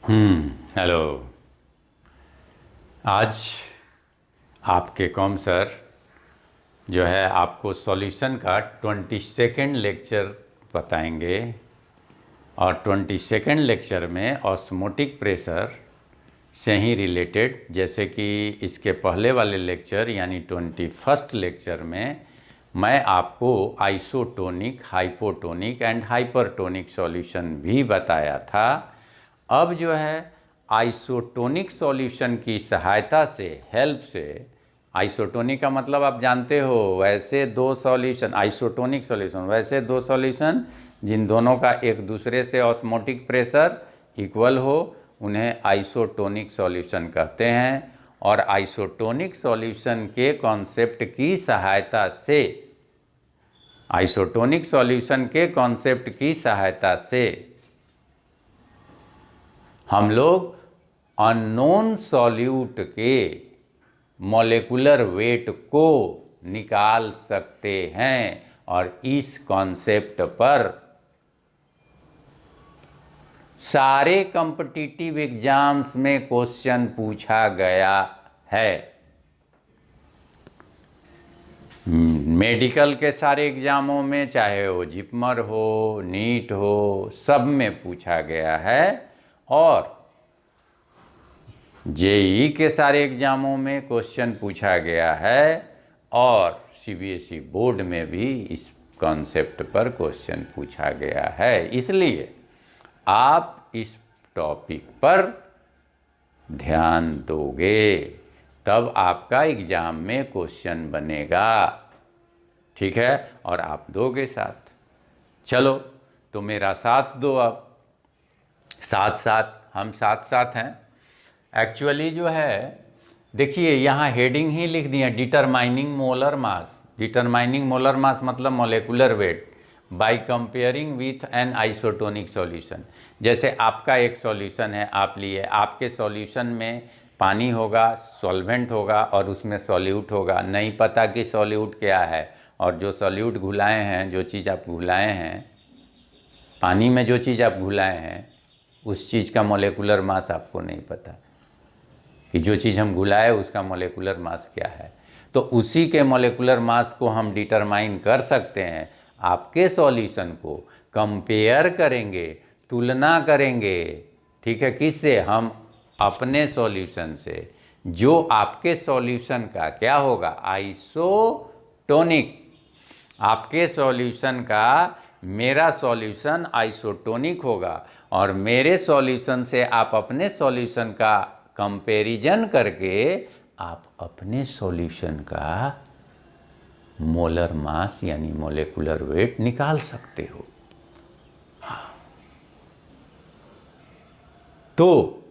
Hello. आज आपके com sir जो है आपको सॉल्यूशन का 22nd लेक्चर बताएंगे और 22nd लेक्चर में ऑस्मोटिक प्रेशर से ही रिलेटेड, जैसे कि इसके पहले वाले लेक्चर यानी 21st लेक्चर में मैं आपको isotonic, hypotonic and hypertonic solution भी बताया था। अब जो है आइसोटोनिक सॉल्यूशन की सहायता से, हेल्प से, आइसोटोनिक का मतलब आप जानते हो, वैसे दो सॉल्यूशन, आइसोटोनिक सॉल्यूशन वैसे दो सॉल्यूशन जिन दोनों का एक दूसरे से ऑस्मोटिक प्रेशर इक्वल हो, उन्हें आइसोटोनिक सॉल्यूशन कहते हैं। और आइसोटोनिक सॉल्यूशन के कॉन्सेप्ट की सहायता से, आइसोटोनिक सॉल्यूशन के कॉन्सेप्ट की सहायता से हम लोग अननोन सॉल्यूट के मॉलिक्यूलर वेट को निकाल सकते हैं। और इस कॉन्सेप्ट पर सारे कॉम्पिटिटिव एग्जाम्स में क्वेश्चन पूछा गया है। मेडिकल के सारे एग्जामों में, चाहे वो जिपमर हो, नीट हो, सब में पूछा गया है। और जेई के सारे एग्जामों में क्वेश्चन पूछा गया है। और सीबीएसई बोर्ड में भी इस कॉन्सेप्ट पर क्वेश्चन पूछा गया है। इसलिए आप इस टॉपिक पर ध्यान दोगे तब आपका एग्जाम में क्वेश्चन बनेगा, ठीक है? और आप दोगे साथ। चलो, तो मेरा साथ दो। अब साथ साथ हम साथ साथ हैं। एक्चुअली जो है, देखिए यहाँ हेडिंग ही लिख दिया, determining molar mass. Determining molar mass मतलब molecular weight by comparing with an isotonic solution. जैसे आपका एक सॉल्यूशन है, आप लिए, आपके सॉल्यूशन में पानी होगा, सॉल्वेंट होगा और उसमें सॉल्यूट होगा। नहीं पता कि सॉल्यूट क्या है, और जो सॉल्यूट घुलाए हैं, जो चीज़ आप घुलाए हैं, पानी में जो चीज़ आप घुलाए हैं, उस चीज़ का मॉलिक्यूलर मास आपको नहीं पता कि जो चीज़ हम घुलाए उसका मॉलिक्यूलर मास क्या है। तो उसी के मॉलिक्यूलर मास को हम डिटरमाइन कर सकते हैं। आपके सॉल्यूशन को कंपेयर करेंगे, तुलना करेंगे, ठीक है? किससे? हम अपने सॉल्यूशन से, जो आपके सॉल्यूशन का क्या होगा? आइसोटोनिक। आपके सॉल्यूशन का मेरा सॉल्यूशन आइसोटोनिक होगा, और मेरे सॉल्यूशन से आप अपने सॉल्यूशन का कंपैरिजन करके आप अपने सॉल्यूशन का मोलर मास यानी मॉलिक्यूलर वेट निकाल सकते हो। हाँ, तो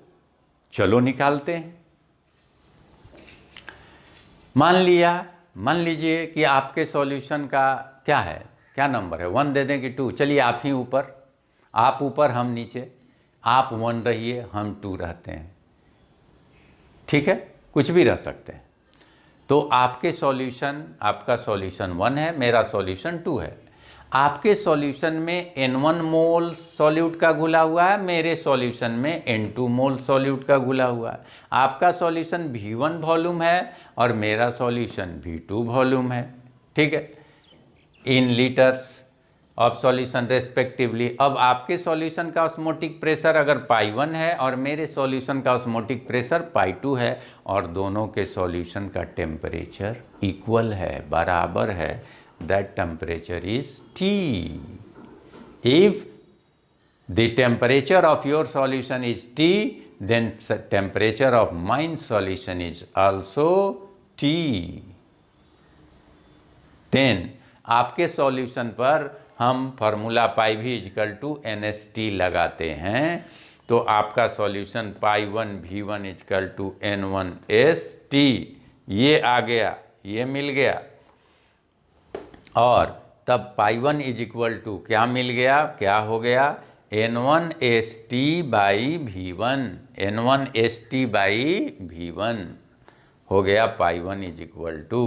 चलो निकालते हैं। मान लीजिए कि आपके सॉल्यूशन का क्या है, क्या नंबर है? 1 दे दें कि 2? चलिए आप ही ऊपर, आप ऊपर हम नीचे। आप 1 रहिए, हम 2 रहते हैं, ठीक है? कुछ भी रह सकते हैं। तो आपके सॉल्यूशन, आपका सॉल्यूशन 1 है, मेरा सॉल्यूशन 2 है। आपके सॉल्यूशन में N1 मोल सॉल्यूट का घुला हुआ है, मेरे सॉल्यूशन में N2 मोल सॉल्यूट का घुला हुआ है। आपका सॉल्यूशन V1 वॉल्यूम है और मेरा सॉल्यूशन V2 वॉल्यूम है, ठीक है? इन लीटर्स ऑफ सॉल्यूशन रेस्पेक्टिवली। अब आपके सॉल्यूशन का ऑस्मोटिक प्रेशर अगर पाई 1 है और मेरे सॉल्यूशन का ऑस्मोटिक प्रेशर पाई 2 है, और दोनों के सॉल्यूशन का टेम्परेचर इक्वल है, बराबर है, that temperature is T। If the temperature of your solution is T, then temperature of mine solution is also T। Then आपके सॉल्यूशन पर हम फार्मूला पाई भी इजकल टू NST लगाते हैं। तो आपका solution pi 1 V1 is equal to N1ST, ये आ गया, ये मिल गया। और तब पाई 1 इज इक्वल टू क्या मिल गया, क्या हो गया? N1ST by V1, N1ST by V1 हो गया पाई 1 इज इक्वल टू।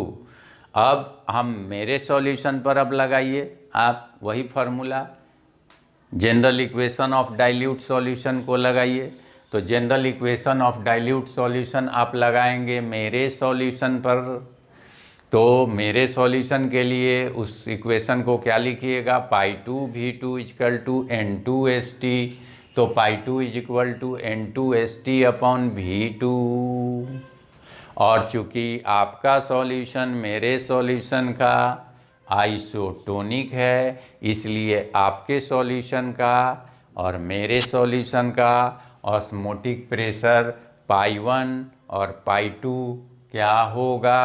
अब हम मेरे सॉल्यूशन पर अब लगाइए आप वही formula, general equation of dilute solution को लगाइए। तो general equation of dilute solution आप लगाएंगे मेरे सॉल्यूशन पर। तो मेरे सॉल्यूशन के लिए उस इक्वेशन को क्या लिखिएगा, π2v2 इक्वल टू N2ST। तो π2 is equal to N2ST upon V2। और चूंकि आपका सॉल्यूशन मेरे सॉल्यूशन का आइसोटोनिक है, इसलिए आपके सॉल्यूशन का और मेरे सॉल्यूशन का ऑस्मोटिक प्रेशर π1 और π2 क्या होगा,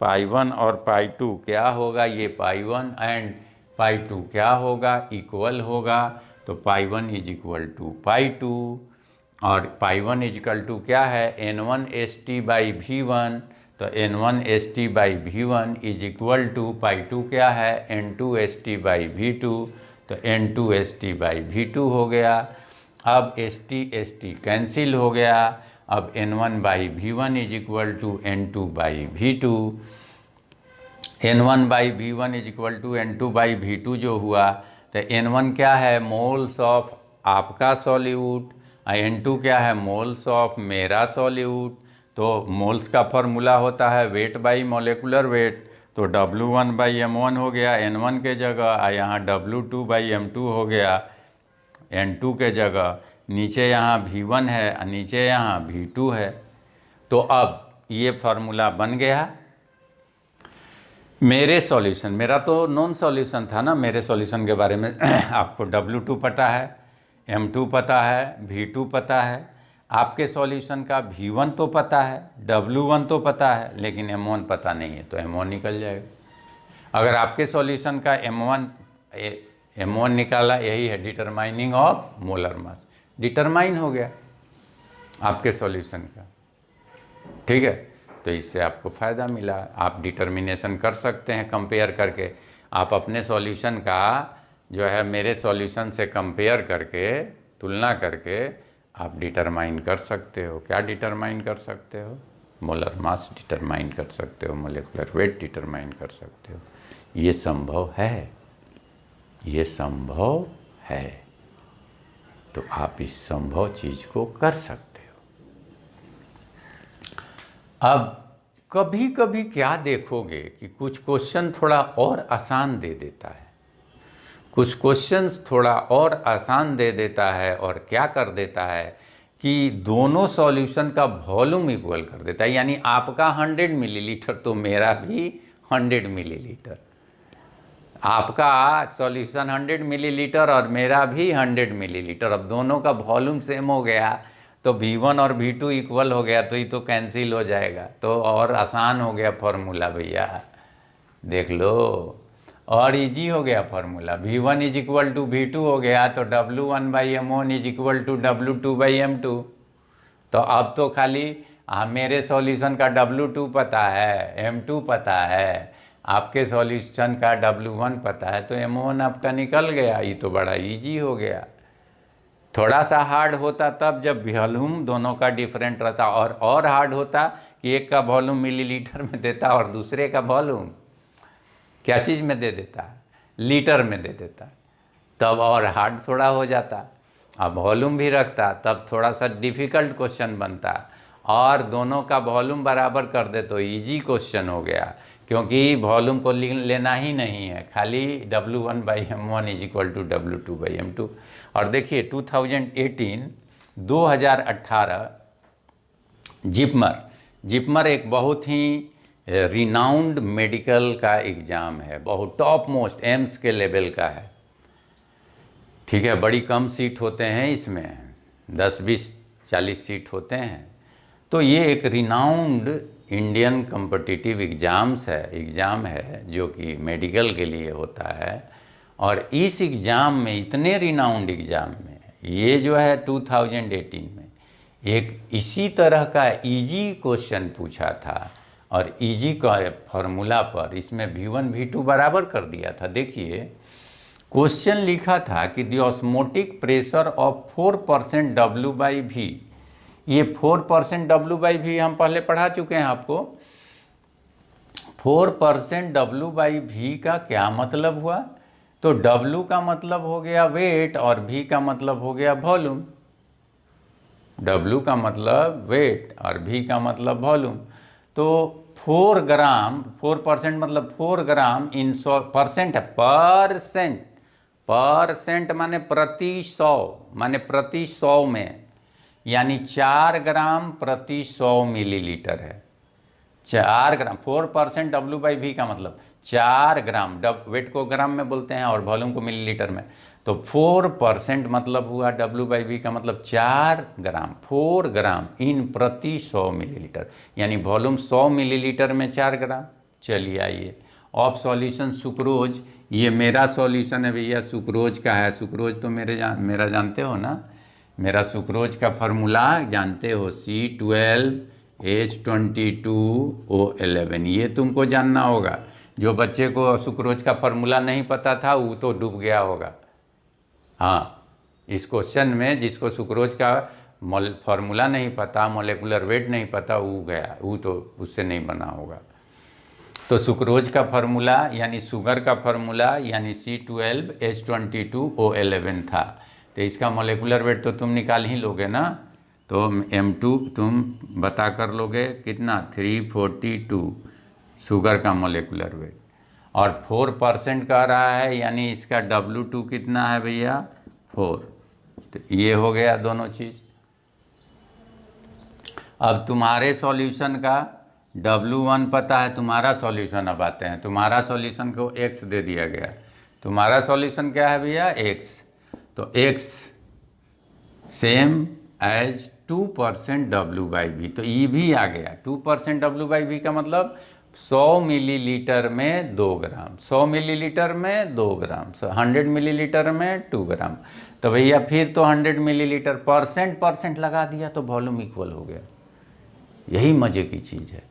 π1 और π2 क्या होगा, ये π1 एंड π2 क्या होगा, इक्वल होगा। तो π1 इज इक्वल टू π2 और π1 इज इक्वल टू क्या है, N1ST बाई V1। तो N1ST by V1 is equal to π2 क्या है, N2ST बाई V2। तो N2ST बाई V2 हो गया। अब ST कैंसिल हो गया। अब N1 by V1 is equal to N2 by V2। N1 by V1 is equal to N2 by V2 जो हुआ, तो N1 क्या है, मोल्स ऑफ आपका सॉल्यूट, N2 क्या है, मोल्स ऑफ मेरा सॉल्यूट। तो मोल्स का फॉर्मूला होता है वेट बाई मोलेकुलर वेट। तो W1 बाई M1 हो गया N1 के जगह, यहाँ W2 बाई M2 हो गया N2 के जगह। नीचे यहाँ V1 है, नीचे यहाँ V2 है। तो अब ये फार्मूला बन गया। मेरे सॉल्यूशन, मेरा तो नॉन सॉल्यूशन था ना, मेरे सॉल्यूशन के बारे में आपको W2 पता है, M2 पता है, V2 पता है। आपके सॉल्यूशन का V1 तो पता है, W1 तो पता है, लेकिन M1 पता नहीं है, तो M1 निकल जाएगा। अगर आपके सॉल्यूशन का M1 निकाला, यही है determining of molar mass, determine हो गया आपके सॉल्यूशन का। ठीक है, तो इससे आपको फ़ायदा मिला। आप डिटर्मिनेशन कर सकते हैं कंपेयर करके। आप अपने सॉल्यूशन का जो है मेरे सॉल्यूशन से कंपेयर करके, तुलना करके आप डिटरमाइन कर सकते हो। क्या डिटरमाइन कर सकते हो, मोलर मास डिटरमाइन कर सकते हो, मोलेकुलर वेट डिटरमाइन कर सकते हो। ये संभव है, ये संभव है। तो आप इस संभव चीज़ को कर सकते हो। अब कभी कभी क्या देखोगे कि कुछ क्वेश्चन थोड़ा और आसान दे देता है, कुछ क्वेश्चंस थोड़ा और आसान दे देता है, और क्या कर देता है कि दोनों सॉल्यूशन का वॉल्यूम इक्वल कर देता है। यानी आपका 100 मिलीलीटर तो मेरा भी 100 मिलीलीटर, आपका सॉल्यूशन 100 मिलीलीटर और मेरा भी 100 मिलीलीटर। अब दोनों का वॉल्यूम सेम हो गया तो V1 और V2 इक्वल हो गया, तो ये तो कैंसिल हो जाएगा। तो और आसान हो गया फॉर्मूला भैया, देख लो, और इजी हो गया formula. V1 is equal to V2 हो गया, तो W1 by M1 is equal to W2 by M2। तो अब तो खाली मेरे सॉल्यूशन का W2 पता है, M2 पता है, आपके सॉल्यूशन का W1 पता है, तो M1 आपका निकल गया। ये तो बड़ा इजी हो गया। थोड़ा सा हार्ड होता तब जब वॉल्यूम दोनों का डिफरेंट रहता, और हार्ड होता कि एक का वॉल्यूम मिलीलीटर में देता और दूसरे का वॉल्यूम क्या चीज़ में दे देता, लीटर में दे देता, तब और हार्ड थोड़ा हो जाता। अब वॉल्यूम भी रखता तब थोड़ा सा डिफ़िकल्ट क्वेश्चन बनता, और दोनों का वॉल्यूम बराबर कर दे तो इजी क्वेश्चन हो गया, क्योंकि वॉल्यूम को लेना ही नहीं है, खाली W1 by M1 is equal to W2 by M2। और देखिए 2018 जिपमर एक बहुत ही रिनाउंड मेडिकल का एग्ज़ाम है, बहुत टॉप मोस्ट एम्स के लेवल का है। ठीक है, बड़ी कम सीट होते हैं इसमें, 10, 20, 40 सीट होते हैं। तो ये एक रिनाउंड इंडियन कॉम्पिटिटिव एग्ज़ाम है जो कि मेडिकल के लिए होता है। और इस एग्ज़ाम में, इतने रिनाउंड एग्ज़ाम में, ये जो है 2018 में एक इसी तरह का इजी क्वेश्चन पूछा था, और इजी का फॉर्मूला पर इसमें V1 V2 बराबर कर दिया था। देखिए क्वेश्चन लिखा था कि the osmotic pressure of 4% W/V। ये 4% W/V हम पहले पढ़ा चुके हैं आपको। 4% W/V का क्या मतलब हुआ, तो W का मतलब हो गया वेट और V का मतलब हो गया वॉल्यूम। W का मतलब वेट और V का मतलब वॉल्यूम। तो 4 ग्राम, 4% मतलब 4 ग्राम इन 100, परसेंट है, परसेंट, परसेंट माने प्रति 100, माने प्रति 100 में, यानी 4 ग्राम प्रति 100 मिलीलीटर है। 4 ग्राम, 4% W/V का मतलब 4 ग्राम, वेट को ग्राम में बोलते हैं और वॉल्यूम को मिलीलीटर में। तो 4% मतलब हुआ W/V का मतलब 4 ग्राम, 4 ग्राम इन प्रति 100 मिलीलीटर, यानी वॉल्यूम 100 मिलीलीटर में 4 ग्राम। चलिए आइए ऑफ सॉल्यूशन सुक्रोज, ये मेरा सॉल्यूशन है भैया, सुक्रोज का है। सुक्रोज तो मेरा जानते हो ना, मेरा सुक्रोज का फार्मूला जानते हो, C12H22O11, ये तुमको जानना होगा। जो बच्चे को सुक्रोज का फार्मूला नहीं पता था वो तो डूब गया होगा। हाँ, इस क्वेश्चन में जिसको सुक्रोज का फार्मूला नहीं पता, मोलेकुलर वेट नहीं पता, वो गया, वो तो उससे नहीं बना होगा। तो सुक्रोज का फार्मूला यानी शुगर का फार्मूला यानी C12H22O11 था। तो इसका मोलेकुलर वेट तो तुम निकाल ही लोगे ना, तो M2 तुम बता कर लोगे कितना, 342 शुगर का मोलेकुलर वेट, और 4% कह रहा है, यानी इसका W2 कितना है भैया, 4। तो ये हो गया दोनों चीज़। अब तुम्हारे सॉल्यूशन का W1 पता है, तुम्हारा सॉल्यूशन अब आते हैं। तुम्हारा सॉल्यूशन को X दे दिया गया। तुम्हारा सॉल्यूशन क्या है भैया, X। तो X सेम एज 2% W/V, तो ये भी आ गया। 2% W/V का मतलब 100 मिलीलीटर में 2 ग्राम, 100 मिलीलीटर में 2 ग्राम, 100 मिलीलीटर में 2 ग्राम। तो भैया फिर तो 100 मिलीलीटर, परसेंट लगा दिया तो वॉल्यूम इक्वल हो गया। यही मज़े की चीज़ है,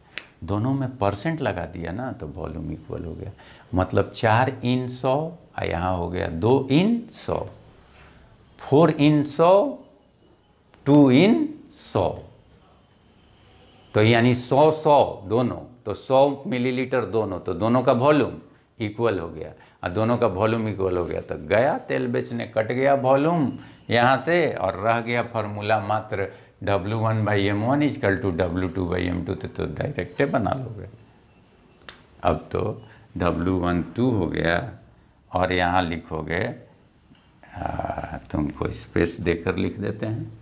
दोनों में परसेंट लगा दिया ना तो वॉल्यूम इक्वल हो गया। मतलब 4 इन 100, यहाँ हो गया 2 इन 100, 4 इन 100, 2 इन 100, तो यानी 100 दोनों, तो 100 मिलीलीटर दोनों, तो दोनों का वॉल्यूम इक्वल हो गया। और दोनों का वॉल्यूम इक्वल हो गया तो गया तेल बेचने, कट गया वॉल्यूम यहाँ से, और रह गया फार्मूला मात्र W1/M1 = W2/M2। तो डायरेक्टे बना लोगे। अब तो W1 2 हो गया, और यहाँ लिखोगे, तुमको स्पेस देकर लिख देते हैं,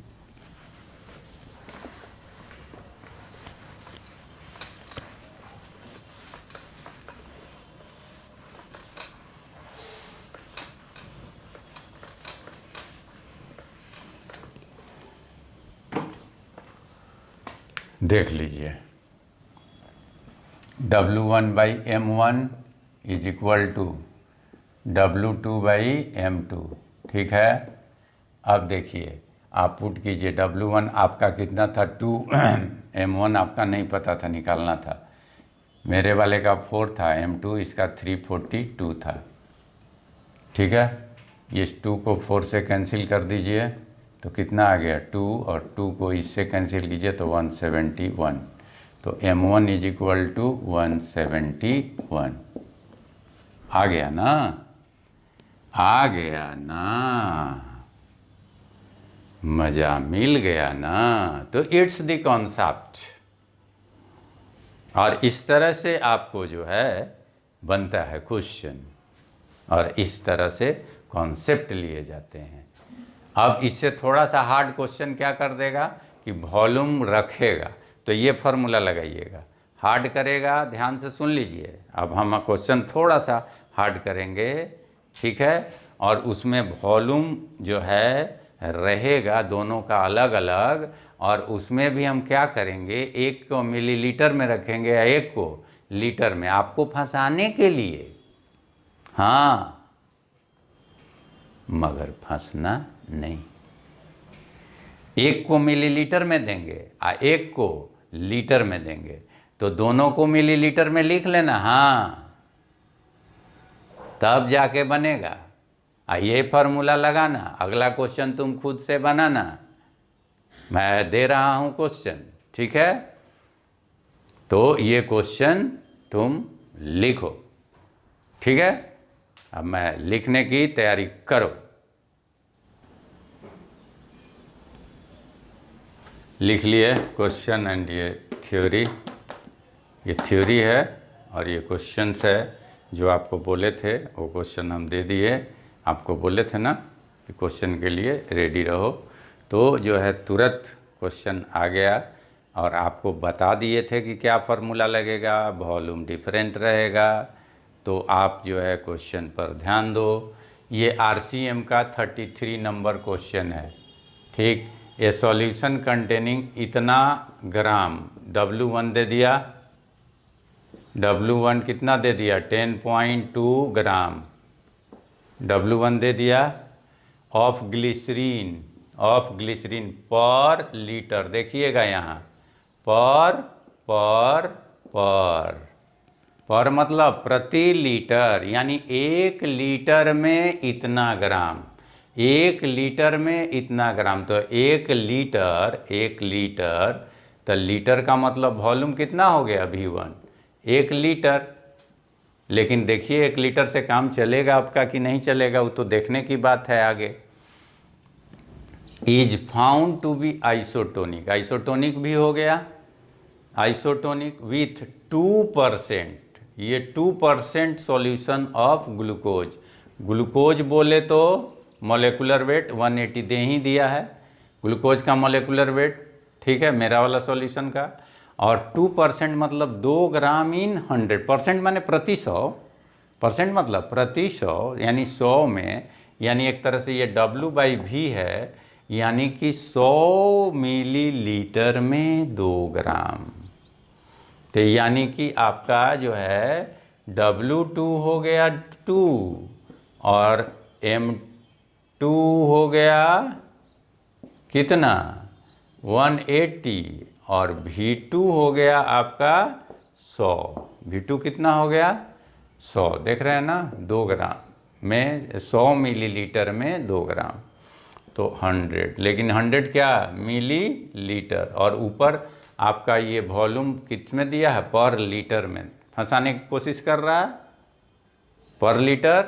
देख लीजिए, W1/M1 = W2/M2, ठीक है। अब देखिए, आप पुट कीजिए, W1 आपका कितना था, 2, M1 आपका नहीं पता था, निकालना था। मेरे वाले का 4 था, M2 इसका 342 था, ठीक है। इस 2 को 4 से कैंसिल कर दीजिए तो कितना आ गया, 2, और 2 को इससे कैंसिल कीजिए तो 171। तो M1 = 171। आ गया ना, आ गया ना, मज़ा मिल गया ना। तो इट्स द कॉन्सेप्ट, और इस तरह से आपको जो है बनता है क्वेश्चन, और इस तरह से कॉन्सेप्ट लिए जाते हैं। अब इससे थोड़ा सा हार्ड क्वेश्चन क्या कर देगा कि वॉल्यूम रखेगा, तो ये फार्मूला लगाइएगा। हार्ड करेगा, ध्यान से सुन लीजिए। अब हम क्वेश्चन थोड़ा सा हार्ड करेंगे, ठीक है, और उसमें वॉल्यूम जो है रहेगा दोनों का अलग अलग, और उसमें भी हम क्या करेंगे, एक को मिलीलीटर में रखेंगे या एक को लीटर में, आपको फंसाने के लिए, हाँ, मगर फंसना नहीं। एक को मिलीलीटर में देंगे और एक को लीटर में देंगे, तो दोनों को मिलीलीटर में लिख लेना, हाँ, तब जाके बनेगा। ये फार्मूला लगाना, अगला क्वेश्चन तुम खुद से बनाना, मैं दे रहा हूँ क्वेश्चन, ठीक है। तो ये क्वेश्चन तुम लिखो, ठीक है। अब मैं लिखने की तैयारी करो। लिख लिए क्वेश्चन एंड ये थ्योरी, ये थ्योरी है और ये क्वेश्चंस है जो आपको बोले थे, वो क्वेश्चन हम दे दिए। आपको बोले थे ना कि क्वेश्चन के लिए रेडी रहो, तो जो है तुरंत क्वेश्चन आ गया और आपको बता दिए थे कि क्या फार्मूला लगेगा, वॉल्यूम डिफरेंट रहेगा। तो आप जो है क्वेश्चन पर ध्यान दो। ये आरसीएम का 33 नंबर क्वेश्चन है, ठीक। ए सॉल्यूशन कंटेनिंग इतना ग्राम, W1 दे दिया, W1 कितना दे दिया 10.2 ग्राम, W1 दे दिया, ऑफ ग्लिसरीन पर लीटर, देखिएगा यहाँ पर मतलब प्रति लीटर, यानी 1 लीटर में इतना ग्राम, 1 लीटर में इतना ग्राम। तो 1 लीटर, तो लीटर का मतलब वॉल्यूम कितना हो गया V1, 1 लीटर। लेकिन देखिए 1 लीटर से काम चलेगा आपका कि नहीं चलेगा, वो तो देखने की बात है आगे। Is found to be isotonic, isotonic भी हो गया, आइसोटोनिक विथ 2%, ये 2% सॉल्यूशन ऑफ ग्लूकोज। ग्लूकोज बोले तो मॉलिक्यूलर वेट 180 दे ही दिया है, ग्लूकोज का मॉलिक्यूलर वेट, ठीक है, मेरा वाला सॉल्यूशन का। और 2% मतलब 2 ग्राम इन 100%, माने प्रति 100%, मतलब प्रति 100, यानी 100 में, यानी एक तरह से ये W/V है, यानी कि 100 मिलीलीटर में 2 ग्राम। तो यानी कि आपका जो है W2 हो गया 2 और M2 हो गया कितना 180 और V2 हो गया आपका 100। V2 कितना हो गया 100, देख रहे हैं ना, 2 ग्राम में 100 मिलीलीटर में 2 ग्राम, तो 100, लेकिन 100 क्या मिलीलीटर, और ऊपर आपका ये वॉल्यूम किस में दिया है पर लीटर में, फंसाने की कोशिश कर रहा है पर लीटर।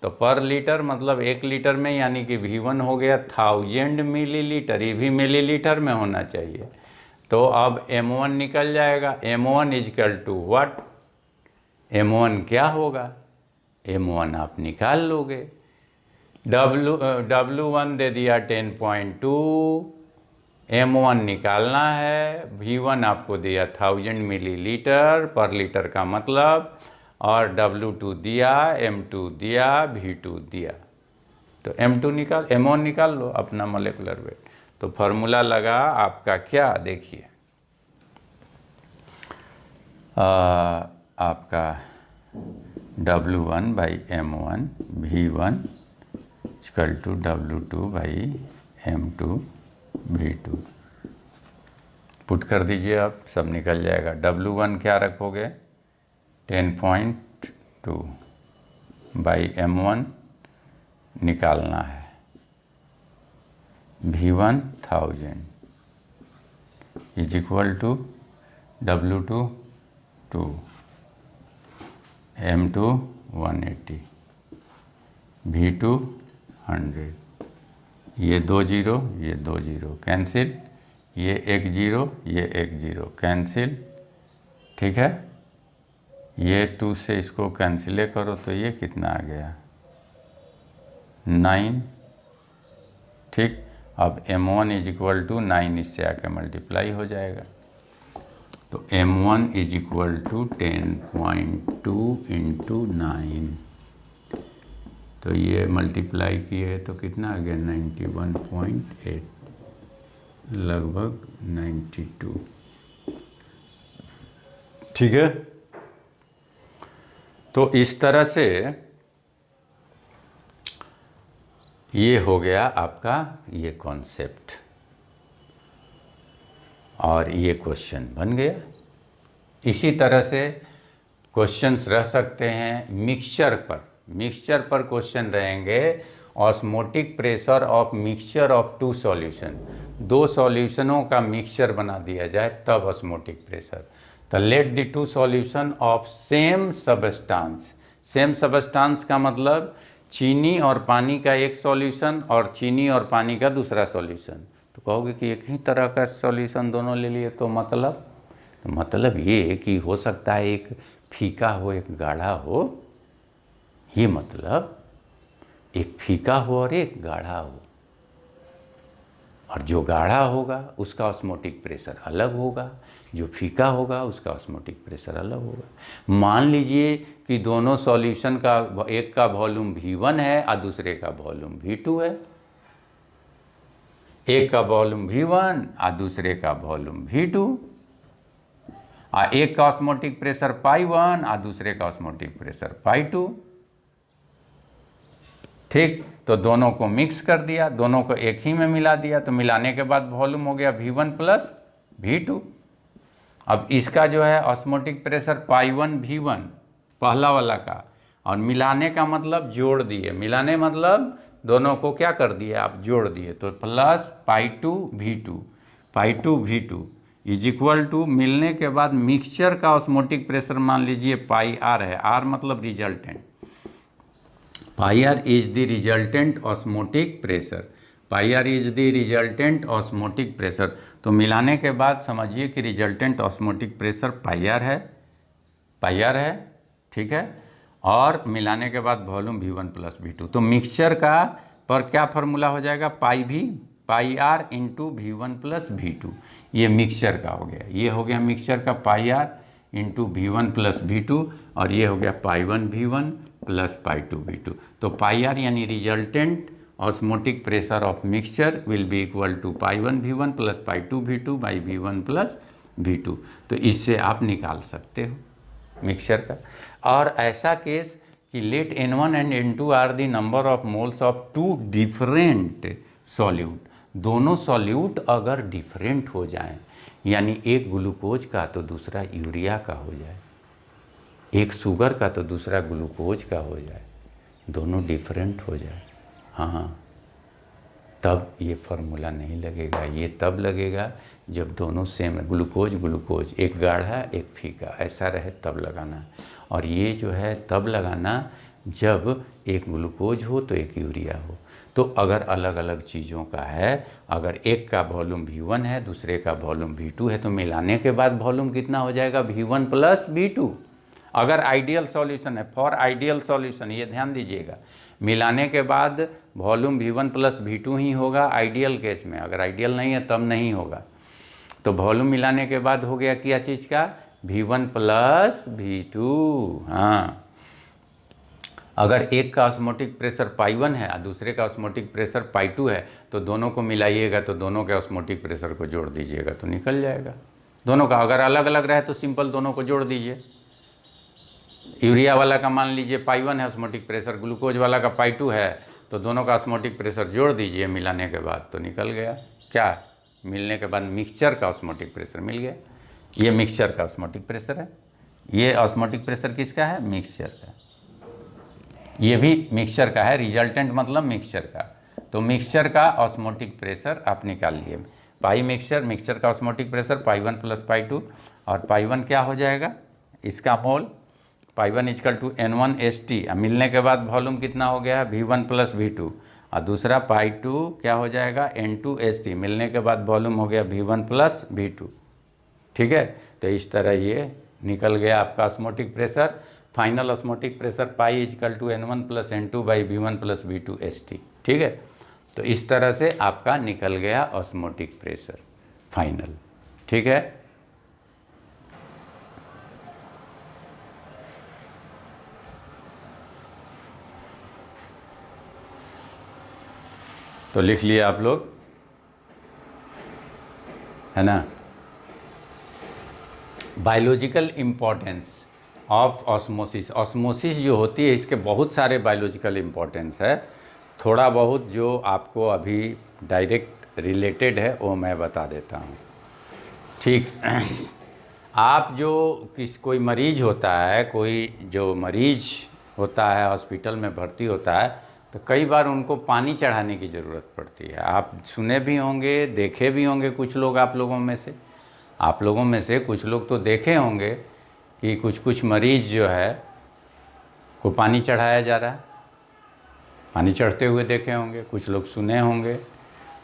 तो पर लीटर मतलब 1 लीटर में, यानी कि V1 हो गया 1000 मिलीलीटर, ये भी मिलीलीटर में होना चाहिए। तो अब M1 निकल जाएगा, M1 is equal to what, M1 क्या होगा, M1 आप निकाल लोगे। W1 दे दिया 10.2, M1 निकालना है, V1 आपको दिया 1000 मिलीलीटर पर लीटर का मतलब, और W2 दिया, M2 दिया, V2 दिया। तो M1 निकाल लो अपना मॉलिक्यूलर वेट। तो फार्मूला लगा आपका क्या, देखिए आपका W1/M1 V1 equal to W2/M2 V2, put कर दीजिए आप, सब निकल जाएगा। W1 क्या रखोगे 10.2/M1 निकालना है, V1 1000 is equal to W2 2, M2 180, V2 100, ये 2 0, ये 2 0 कैंसिल, ये 1 0, ये 1 0 कैंसिल, ठीक है। ये 2 से इसको कैंसिल करो तो ये कितना आ गया 9, ठीक। अब M1 इज इक्वल टू 9 इससे आके मल्टीप्लाई हो जाएगा। तो M1 is equal to 10.2 into 9, तो ये मल्टीप्लाई किए तो कितना आ गया 91.8, लगभग 92, ठीक है। तो इस तरह से ये हो गया आपका ये कॉन्सेप्ट, और ये क्वेश्चन बन गया। इसी तरह से क्वेश्चंस रह सकते हैं मिक्सचर पर क्वेश्चन रहेंगे। Osmotic pressure of mixture of 2 solution, 2 सॉल्यूशनों का मिक्सचर बना दिया जाए तब ऑस्मोटिक प्रेशर। तो let the 2 solution of same substance, same substance का मतलब चीनी और पानी का एक सॉल्यूशन और चीनी और पानी का दूसरा सॉल्यूशन, तो कहोगे कि एक ही तरह का सॉल्यूशन दोनों ले लिए, तो मतलब ये कि हो सकता है एक फीका हो एक गाढ़ा हो, ये मतलब एक फीका हो और एक गाढ़ा हो, और जो गाढ़ा होगा उसका ऑस्मोटिक प्रेशर अलग होगा, जो फीका होगा उसका ऑस्मोटिक प्रेशर अलग होगा। मान लीजिए कि दोनों सॉल्यूशन का एक का वॉल्यूम V1 है और दूसरे का वॉल्यूम V2 है, एक का वॉल्यूम V1 और दूसरे का वॉल्यूम V2, और एक का ऑस्मोटिक प्रेशर π1 और दूसरे का ऑस्मोटिक प्रेशर π2। ठीक, तो दोनों को मिक्स कर दिया, दोनों को एक ही में मिला दिया, तो मिलाने के बाद वॉल्यूम हो गया V1 प्लस V2। अब इसका जो है ऑस्मोटिक प्रेशर π1 V1 पहला वाला का, और मिलाने का मतलब जोड़ दिए, मिलाने मतलब दोनों को क्या कर दिए आप, जोड़ दिए, तो plus π2 V2 is equal to, मिलने के बाद मिक्सचर का ऑस्मोटिक प्रेशर मान लीजिए πr है, r मतलब resultant, πr is the resultant osmotic pressure, πr is the resultant osmotic pressure. तो मिलाने के बाद समझिए कि रिजल्टेंट ऑस्मोटिक प्रेशर πr है, ठीक है, और मिलाने के बाद वॉल्यूम V1 प्लस V2। तो मिक्सचर का पर क्या फार्मूला हो जाएगा, πr into V1 plus V2, ये मिक्सचर का हो गया, ये हो गया मिक्सचर का πr into V1 plus V2, और ये हो गया π1 V1 प्लस π2 V2। तो πr यानी resultant osmotic pressure of mixture will be equal to π1 V1 plus π2 V2 by V1 plus V2। तो इससे आप निकाल सकते हो मिक्सचर का। और ऐसा केस कि let N1 and N2 are the number of moles of two different solute, दोनों सॉल्यूट अगर डिफरेंट हो जाएं, यानी एक ग्लूकोज का तो दूसरा यूरिया का हो जाए, एक शुगर का तो दूसरा ग्लूकोज का हो जाए, दोनों डिफरेंट हो जाए, हाँ, तब ये फार्मूला नहीं लगेगा। ये तब लगेगा जब दोनों सेम, ग्लूकोज एक गाढ़ा एक फीका ऐसा रहे तब लगाना, और ये जो है तब लगाना जब एक ग्लूकोज हो तो एक यूरिया हो। तो अगर अलग अलग चीज़ों का है, अगर एक का वॉल्यूम V1 है दूसरे का वॉल्यूम V2 है, तो मिलाने के बाद वॉल्यूम कितना हो जाएगा, V1 प्लस V2। अगर आइडियल सॉल्यूशन है, फॉर आइडियल सॉल्यूशन ये ध्यान दीजिएगा, मिलाने के बाद वॉल्यूम V1 प्लस V2 ही होगा आइडियल केस में, अगर आइडियल नहीं है तब नहीं होगा। तो वॉल्यूम मिलाने के बाद हो गया क्या चीज़ का, V1 प्लस V2। हाँ, अगर एक का ऑस्मोटिक प्रेशर π1 है और दूसरे का ऑस्मोटिक प्रेशर π2 है, तो दोनों को मिलाइएगा, तो दोनों के ऑस्मोटिक प्रेशर को जोड़ दीजिएगा तो निकल जाएगा दोनों का। अगर अलग अलग रहे तो सिंपल दोनों को जोड़ दीजिए, यूरिया वाला का मान लीजिए π1 है ऑस्मोटिक प्रेशर, ग्लूकोज वाला का π2 है, तो दोनों का ऑस्मोटिक प्रेशर जोड़ दीजिए मिलाने के बाद, तो निकल गया क्या, मिलने के बाद मिक्सचर का ऑस्मोटिक प्रेशर मिल गया। ये मिक्सचर का ऑस्मोटिक प्रेशर है, ये ऑस्मोटिक प्रेशर किसका है, मिक्सचर का, ये भी मिक्सचर का है, रिजल्टेंट मतलब मिक्सचर का। तो मिक्सचर का ऑस्मोटिक प्रेशर आप निकाल लिए, पाई मिक्सचर का ऑस्मोटिक प्रेशर π1 प्लस π2, और π1 क्या हो जाएगा, इसका मोल π1 इजकल टू N1ST, मिलने के बाद वॉल्यूम कितना हो गया है, V1 प्लस V2, और दूसरा π2 क्या हो जाएगा, N2ST, मिलने के बाद वॉल्यूम हो गया V1 प्लस V2। ठीक है, तो इस तरह ये निकल गया आपका osmotic pressure, final osmotic pressure pi is equal to N1 plus N2 by V1 plus V2ST। ठीक है, तो इस तरह से आपका निकल गया ऑस्मोटिक प्रेशर फाइनल। ठीक है, तो लिख लिए आप लोग, है ना। Biological importance of osmosis, osmosis जो होती है इसके बहुत सारे बायोलॉजिकल इम्पोर्टेंस है, थोड़ा बहुत जो आपको अभी डायरेक्ट रिलेटेड है वो मैं बता देता हूँ। ठीक, आप जो कोई मरीज होता है, कोई जो मरीज होता है हॉस्पिटल में भर्ती होता है, तो कई बार उनको पानी चढ़ाने की ज़रूरत पड़ती है। आप सुने भी होंगे, देखे भी होंगे, कुछ लोग आप लोगों में से कुछ लोग तो देखे होंगे कि कुछ मरीज जो है को पानी चढ़ाया जा रहा है, पानी चढ़ते हुए देखे होंगे, कुछ लोग सुने होंगे।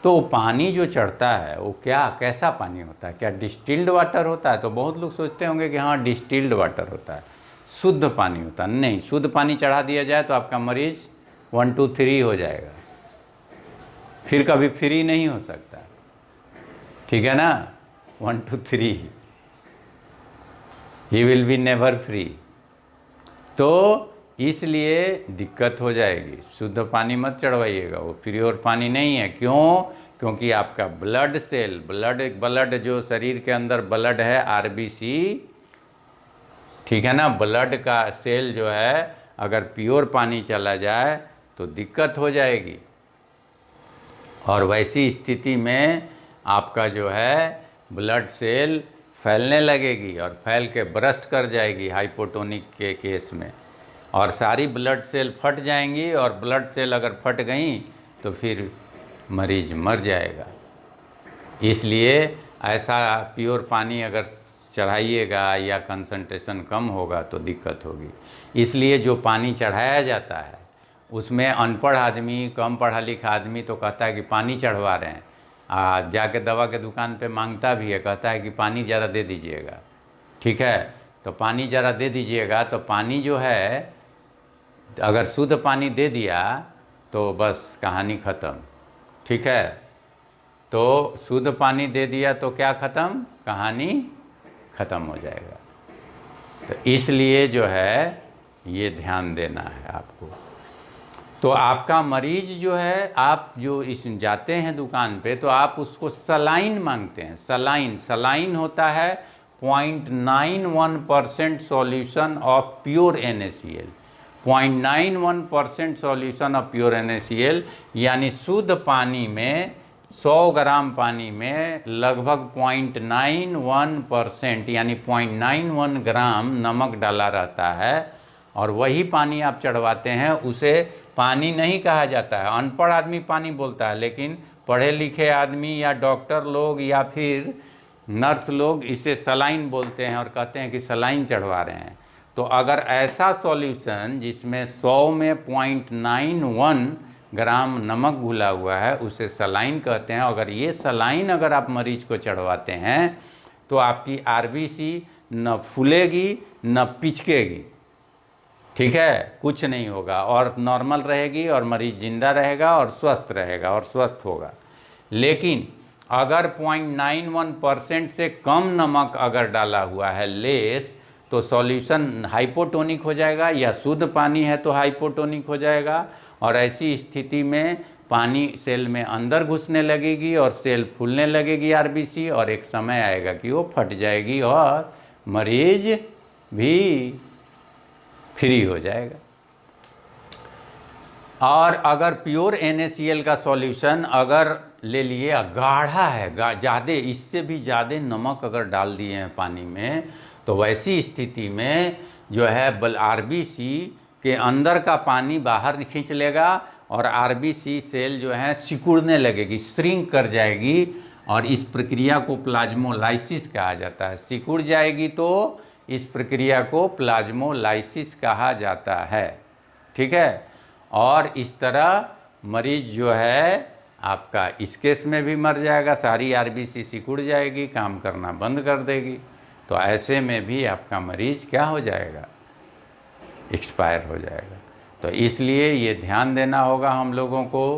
तो पानी जो चढ़ता है वो क्या कैसा पानी होता है? क्या डिस्टिल्ड वाटर होता है? तो बहुत लोग सोचते होंगे कि हाँ डिस्टिल्ड वाटर होता है, शुद्ध पानी होता है। नहीं, शुद्ध पानी चढ़ा दिया जाए तो आपका मरीज 1 2 3 हो जाएगा, फिर कभी फ्री नहीं हो सकता। ठीक है ना? 1 2 3 he will be never free. तो इसलिए दिक्कत हो जाएगी। शुद्ध पानी मत चढ़वाइएगा, वो प्योर पानी नहीं है। क्यों? क्योंकि आपका ब्लड सेल, ब्लड जो शरीर के अंदर ब्लड है, आरबीसी, ठीक है ना, ब्लड का सेल जो है, अगर प्योर पानी चला जाए तो दिक्कत हो जाएगी। और वैसी स्थिति में आपका जो है ब्लड सेल फैलने लगेगी और फैल के ब्रस्ट कर जाएगी हाइपोटोनिक के केस में, और सारी ब्लड सेल फट जाएंगी। और ब्लड सेल अगर फट गई तो फिर मरीज मर जाएगा। इसलिए ऐसा प्योर पानी अगर चढ़ाइएगा या कंसंट्रेशन कम होगा तो दिक्कत होगी। इसलिए जो पानी चढ़ाया जाता है उसमें अनपढ़ आदमी, कम पढ़ा लिखा आदमी तो कहता है कि पानी चढ़वा रहे हैं, जाके दवा के दुकान पे मांगता भी है, कहता है कि पानी ज़रा दे दीजिएगा। ठीक है, तो पानी ज़रा दे दीजिएगा। तो पानी जो है, अगर शुद्ध पानी दे दिया तो बस कहानी ख़त्म। ठीक है, तो शुद्ध पानी दे दिया तो क्या ख़त्म? कहानी ख़त्म हो जाएगा। तो इसलिए जो है ये ध्यान देना है आपको। तो आपका मरीज जो है, आप जो जाते हैं दुकान पे तो आप उसको सलाइन मांगते हैं। सलाइन होता है 0.91% solution of pure NaCl। 0.91% solution of pure NaCl, यानी शुद्ध पानी में 100 ग्राम पानी में लगभग 0.91% यानी 0.91 ग्राम नमक डाला रहता है। और वही पानी आप चढ़वाते हैं, उसे पानी नहीं कहा जाता है। अनपढ़ आदमी पानी बोलता है, लेकिन पढ़े लिखे आदमी या डॉक्टर लोग या फिर नर्स लोग इसे सलाइन बोलते हैं और कहते हैं कि सलाइन चढ़वा रहे हैं। तो अगर ऐसा सॉल्यूशन जिसमें 100 में 0.91 ग्राम नमक घुला हुआ है, उसे सलाइन कहते हैं। अगर ये सलाइन अगर आप मरीज को चढ़वाते हैं तो आपकी आरबीसी न फूलेगी न पिचकेगी। ठीक है, कुछ नहीं होगा और नॉर्मल रहेगी और मरीज जिंदा रहेगा और स्वस्थ रहेगा और स्वस्थ होगा। लेकिन अगर 0.91% से कम नमक अगर डाला हुआ है, लेस, तो सॉल्यूशन हाइपोटोनिक हो जाएगा, या शुद्ध पानी है तो हाइपोटोनिक हो जाएगा। और ऐसी स्थिति में पानी सेल में अंदर घुसने लगेगी और सेल फूलने लगेगी आरबीसी, और एक समय आएगा कि वो फट जाएगी और मरीज भी फ्री हो जाएगा। और अगर प्योर NaCl का सॉल्यूशन अगर ले लिए गाढ़ा है, ज़्यादा, इससे भी ज़्यादा नमक अगर डाल दिए हैं पानी में, तो वैसी स्थिति में जो है आरबीसी के अंदर का पानी बाहर खींच लेगा और आरबीसी सेल जो है सिकुड़ने लगेगी, श्रिंक कर जाएगी। और इस प्रक्रिया को प्लाज्मोलाइसिस कहा जाता है। सिकुड़ जाएगी तो इस प्रक्रिया को प्लाज्मोलाइसिस कहा जाता है। ठीक है, और इस तरह मरीज जो है आपका इस केस में भी मर जाएगा, सारी आरबीसी सिकुड़ जाएगी, काम करना बंद कर देगी। तो ऐसे में भी आपका मरीज क्या हो जाएगा? एक्सपायर हो जाएगा। तो इसलिए ये ध्यान देना होगा हम लोगों को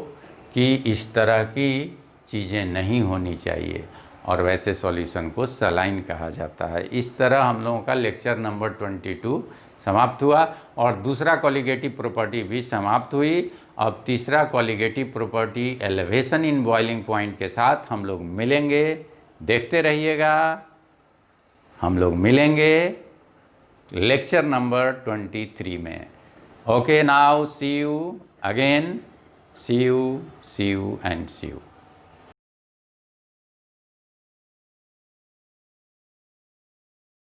कि इस तरह की चीज़ें नहीं होनी चाहिए। और वैसे सॉल्यूशन को सलाइन कहा जाता है। इस तरह हम लोगों का लेक्चर नंबर 22 समाप्त हुआ और दूसरा कॉलिगेटिव प्रॉपर्टी भी समाप्त हुई। अब तीसरा colligative property elevation in boiling point के साथ हम लोग मिलेंगे। देखते रहिएगा, हम लोग मिलेंगे लेक्चर नंबर 23 में। Okay, now see you again, see you and see you.